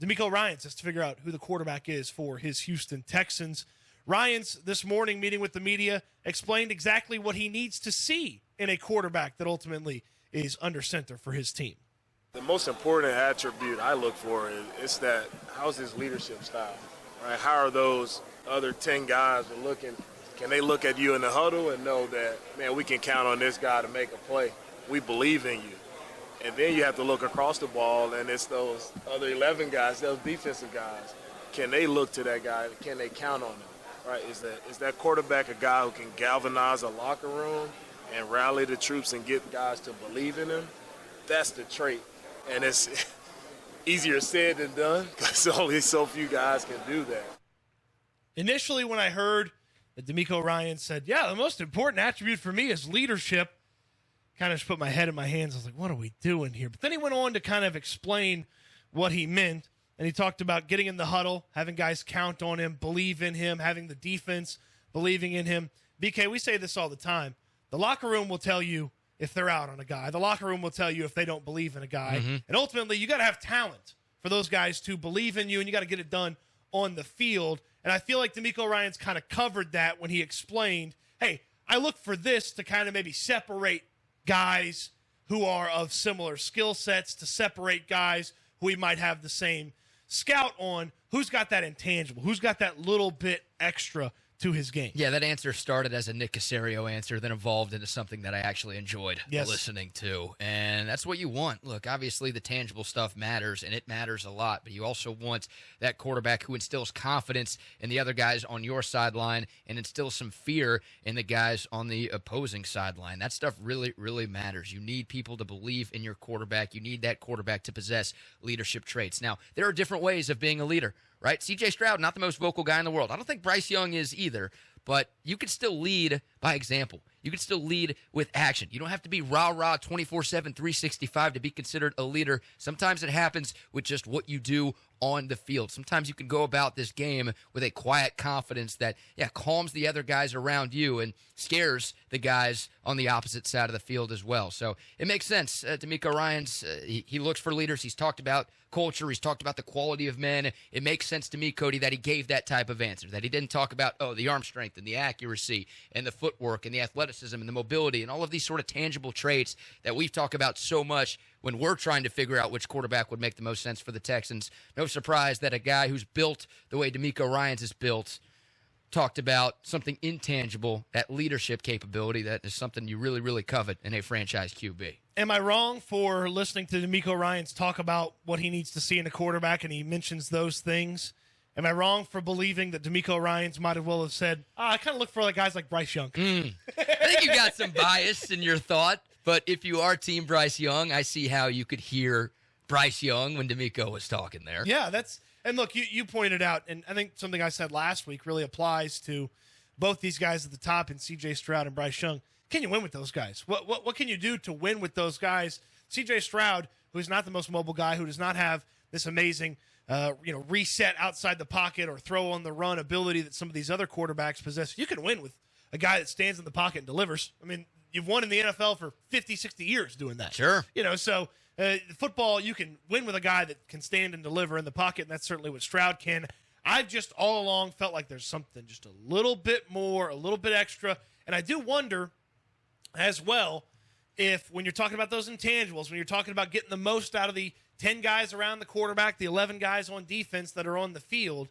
DeMeco Ryans has to figure out who the quarterback is for his Houston Texans. Ryans, this morning, meeting with the media, explained exactly what he needs to see in a quarterback that ultimately is under center for his team. The most important attribute I look for is that how's his leadership style, right? How are those other 10 guys looking? Can they look at you in the huddle and know that, man, we can count on this guy to make a play? We believe in you. And then you have to look across the ball, and it's those other 11 guys, those defensive guys. Can they look to that guy? Can they count on him? Right? Is that quarterback a guy who can galvanize a locker room and rally the troops and get guys to believe in him? That's the trait. And it's easier said than done because only so few guys can do that. Initially, when I heard that DeMeco Ryans said, yeah, the most important attribute for me is leadership, kind of just put my head in my hands. I was like, what are we doing here? But then he went on to kind of explain what he meant. And he talked about getting in the huddle, having guys count on him, believe in him, having the defense believing in him. BK, we say this all the time. The locker room will tell you if they're out on a guy. The locker room will tell you if they don't believe in a guy. Mm-hmm. And ultimately, you got to have talent for those guys to believe in you, and you got to get it done on the field. And I feel like DeMeco Ryans kind of covered that when he explained, hey, I look for this to kind of maybe separate guys who are of similar skill sets, to separate guys who we might have the same scout on, who's got that intangible, who's got that little bit extra to his game. Yeah, that answer started as a Nick Caserio answer, then evolved into something that I actually enjoyed listening to. And that's what you want. Look, obviously the tangible stuff matters, and it matters a lot, but you also want that quarterback who instills confidence in the other guys on your sideline and instills some fear in the guys on the opposing sideline. That stuff really, really matters. You need people to believe in your quarterback. You need that quarterback to possess leadership traits. Now, there are different ways of being a leader, right? C.J. Stroud, not the most vocal guy in the world. I don't think Bryce Young is either, but you can still lead by example. You can still lead with action. You don't have to be rah-rah 24/7, 365 to be considered a leader. Sometimes it happens with just what you do on the field. Sometimes you can go about this game with a quiet confidence that, calms the other guys around you and scares the guys on the opposite side of the field as well. So it makes sense. DeMeco Ryans, he looks for leaders. He's talked about culture. He's talked about the quality of men. It makes sense to me, Cody, that he gave that type of answer, that he didn't talk about, the arm strength and the accuracy and the footwork and the athleticism and the mobility and all of these sort of tangible traits that we've talked about so much when we're trying to figure out which quarterback would make the most sense for the Texans. No surprise that a guy who's built the way DeMeco Ryans is built talked about something intangible, that leadership capability that is something you really, really covet in a franchise QB. Am I wrong for listening to DeMeco Ryans talk about what he needs to see in a quarterback, and he mentions those things? Am I wrong for believing that DeMeco Ryans might as well have said, I kind of look for guys like Bryce Young? I think you got some bias in your thought, but if you are Team Bryce Young, I see how you could hear Bryce Young when DeMeco was talking there. Yeah, and look, you pointed out, and I think something I said last week really applies to both these guys at the top, and C.J. Stroud and Bryce Young. Can you win with those guys? What can you do to win with those guys? C.J. Stroud, who's not the most mobile guy, who does not have this amazing reset outside the pocket or throw on the run ability that some of these other quarterbacks possess. You can win with a guy that stands in the pocket and delivers. I mean, you've won in the NFL for 50, 60 years doing that. Sure. So football, you can win with a guy that can stand and deliver in the pocket, and that's certainly what Stroud can. I've just all along felt like there's something just a little bit more, a little bit extra, and I do wonder as well if when you're talking about those intangibles, when you're talking about getting the most out of the 10 guys around the quarterback, the 11 guys on defense that are on the field,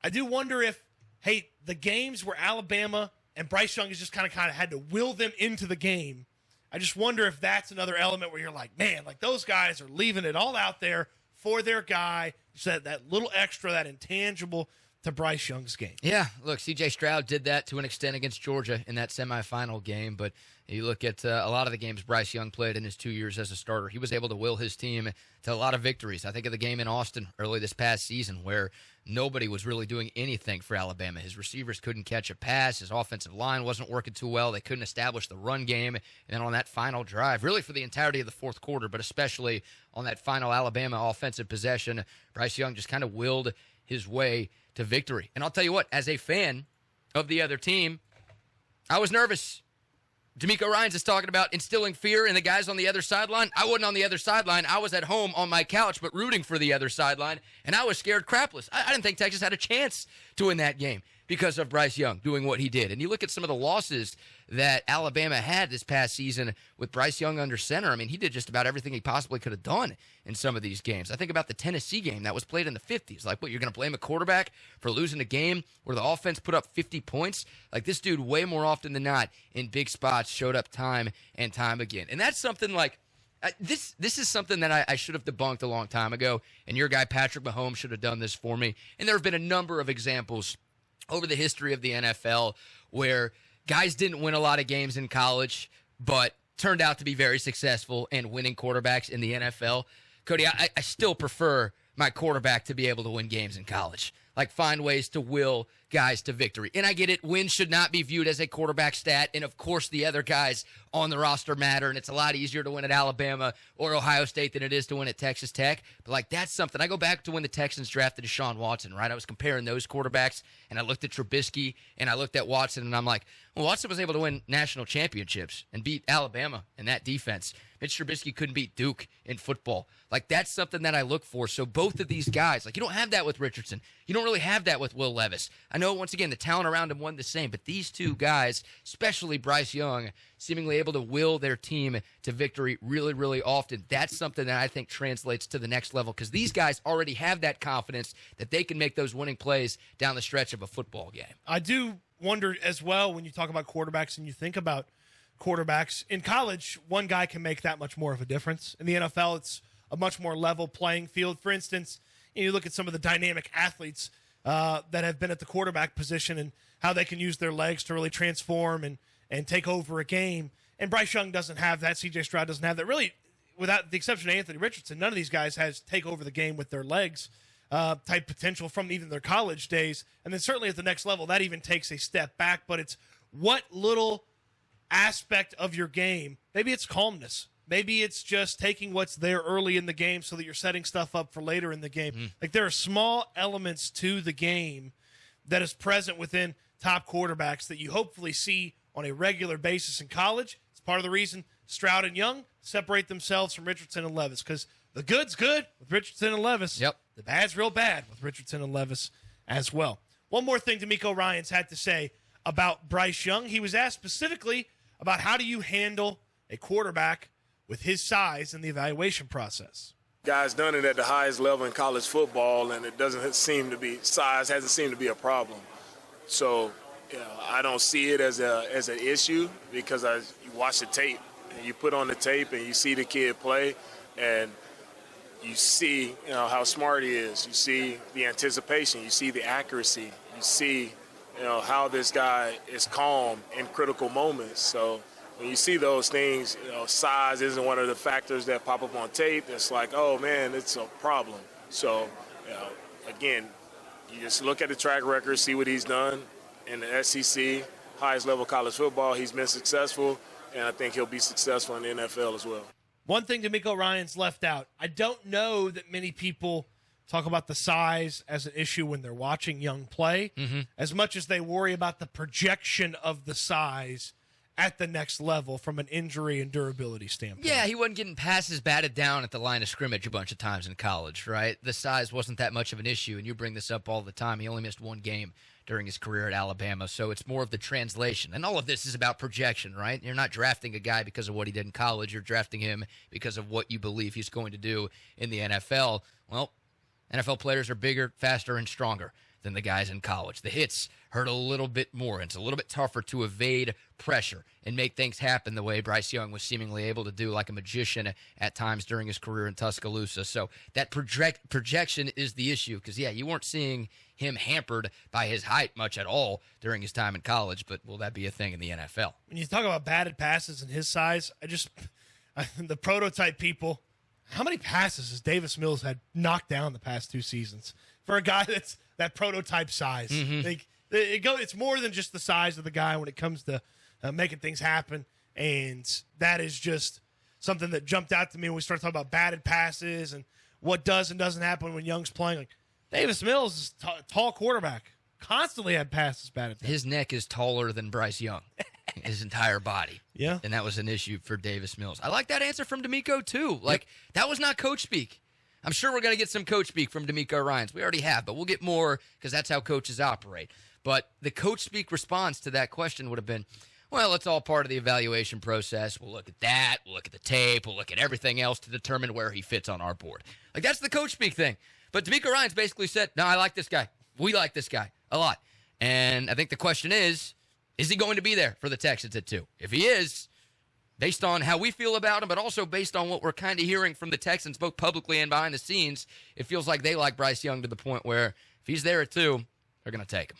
I do wonder if, the games where Alabama and Bryce Young has just kind of had to will them into the game, I just wonder if that's another element where you're like, man, those guys are leaving it all out there for their guy, just that little extra, that intangible to Bryce Young's game. Yeah, look, C.J. Stroud did that to an extent against Georgia in that semifinal game, but you look at a lot of the games Bryce Young played in his 2 years as a starter. He was able to will his team to a lot of victories. I think of the game in Austin early this past season where nobody was really doing anything for Alabama. His receivers couldn't catch a pass. His offensive line wasn't working too well. They couldn't establish the run game. And then on that final drive, really for the entirety of the fourth quarter, but especially on that final Alabama offensive possession, Bryce Young just kind of willed his way to victory. And I'll tell you what, as a fan of the other team, I was nervous DeMeco Ryans is talking about instilling fear in the guys on the other sideline. I wasn't on the other sideline. I was at home on my couch, but rooting for the other sideline, and I was scared crapless. I didn't think Texas had a chance to win that game because of Bryce Young doing what he did. And you look at some of the losses that Alabama had this past season with Bryce Young under center. I mean, he did just about everything he possibly could have done in some of these games. I think about the Tennessee game that was played in the 50s. Like, what, you're going to blame a quarterback for losing a game where the offense put up 50 points? Like, this dude, way more often than not, in big spots, showed up time and time again. And that's something like, this is something that I should have debunked a long time ago, and your guy Patrick Mahomes should have done this for me. And there have been a number of examples over the history of the NFL where guys didn't win a lot of games in college, but turned out to be very successful and winning quarterbacks in the NFL. Cody, I still prefer my quarterback to be able to win games in college. Like, find ways to will guys to victory. And I get it, wins should not be viewed as a quarterback stat, and of course the other guys on the roster matter, and it's a lot easier to win at Alabama or Ohio State than it is to win at Texas Tech. But, like, that's something. I go back to when the Texans drafted Deshaun Watson, right? I was comparing those quarterbacks, and I looked at Trubisky, and I looked at Watson, and I'm like, well, Watson was able to win national championships and beat Alabama in that defense. Mitch Trubisky couldn't beat Duke in football. Like, that's something that I look for. So both of these guys, like, you don't have that with Richardson. You don't really have that with Will Levis. I know, once again, the talent around him wasn't the same, but these two guys, especially Bryce Young, seemingly able to will their team to victory really, really often. That's something that I think translates to the next level, because these guys already have that confidence that they can make those winning plays down the stretch of a football game. I do wonder as well, when you talk about quarterbacks and you think about quarterbacks in college, one guy can make that much more of a difference. In the NFL, it's a much more level playing field. For instance, you look at some of the dynamic athletes that have been at the quarterback position and how they can use their legs to really transform and take over a game. And Bryce Young doesn't have that. C.J. Stroud doesn't have that. Really, without the exception of Anthony Richardson, none of these guys has take over the game with their legs type potential from even their college days. And then certainly at the next level, that even takes a step back. But it's what little aspect of your game. Maybe it's calmness. Maybe it's just taking what's there early in the game so that you're setting stuff up for later in the game. Like, there are small elements to the game that is present within top quarterbacks that you hopefully see on a regular basis in college. It's part of the reason Stroud and Young separate themselves from Richardson and Levis, because the good's good with Richardson and Levis. Yep. The bad's real bad with Richardson and Levis as well. One more thing DeMeco Ryans had to say about Bryce Young. He was asked specifically about how do you handle a quarterback with his size in the evaluation process. Guys done it at the highest level in college football, and it doesn't seem to be, size hasn't seemed to be a problem. So, I don't see it as an issue, because you watch the tape, and you put on the tape, and you see the kid play, and you see how smart he is. You see the anticipation. You see the accuracy. You see how this guy is calm in critical moments. So when you see those things, size isn't one of the factors that pop up on tape. It's like, oh man, it's a problem. So, again, you just look at the track record, see what he's done in the SEC, highest level college football. He's been successful, and I think he'll be successful in the NFL as well. One thing DeMeco Ryans left out, I don't know that many people talk about the size as an issue when they're watching Young play, as much as they worry about the projection of the size at the next level from an injury and durability standpoint. Yeah, he wasn't getting passes batted down at the line of scrimmage a bunch of times in college, right? The size wasn't that much of an issue, and you bring this up all the time. He only missed one game during his career at Alabama, so it's more of the translation. And all of this is about projection, right? You're not drafting a guy because of what he did in college. You're drafting him because of what you believe he's going to do in the NFL. Well, NFL players are bigger, faster, and stronger than the guys in college. The hits hurt a little bit more. It's a little bit tougher to evade pressure and make things happen the way Bryce Young was seemingly able to do, like a magician at times during his career in Tuscaloosa. So that projection is the issue, because, yeah, you weren't seeing him hampered by his height much at all during his time in college, but will that be a thing in the NFL? When you talk about batted passes and his size, the prototype people, how many passes has Davis Mills had knocked down the past 2 seasons for a guy that's that prototype size? It's more than just the size of the guy when it comes to making things happen, and that is just something that jumped out to me when we started talking about batted passes and what does and doesn't happen when Young's playing. Like, Davis Mills is a tall quarterback, constantly had passes batted. His neck is taller than Bryce Young. his entire body. Yeah. And that was an issue for Davis Mills. I like that answer from DeMeco, too. Like, that was not coach speak. I'm sure we're going to get some coach speak from DeMeco Ryans. We already have, but we'll get more because that's how coaches operate. But the coach speak response to that question would have been, well, it's all part of the evaluation process. We'll look at that. We'll look at the tape. We'll look at everything else to determine where he fits on our board. Like, that's the coach speak thing. But DeMeco Ryans basically said, no, I like this guy. We like this guy a lot. And I think the question is he going to be there for the Texans at 2? If he is, based on how we feel about him, but also based on what we're kind of hearing from the Texans, both publicly and behind the scenes, it feels like they like Bryce Young to the point where if he's there at 2, they're going to take him.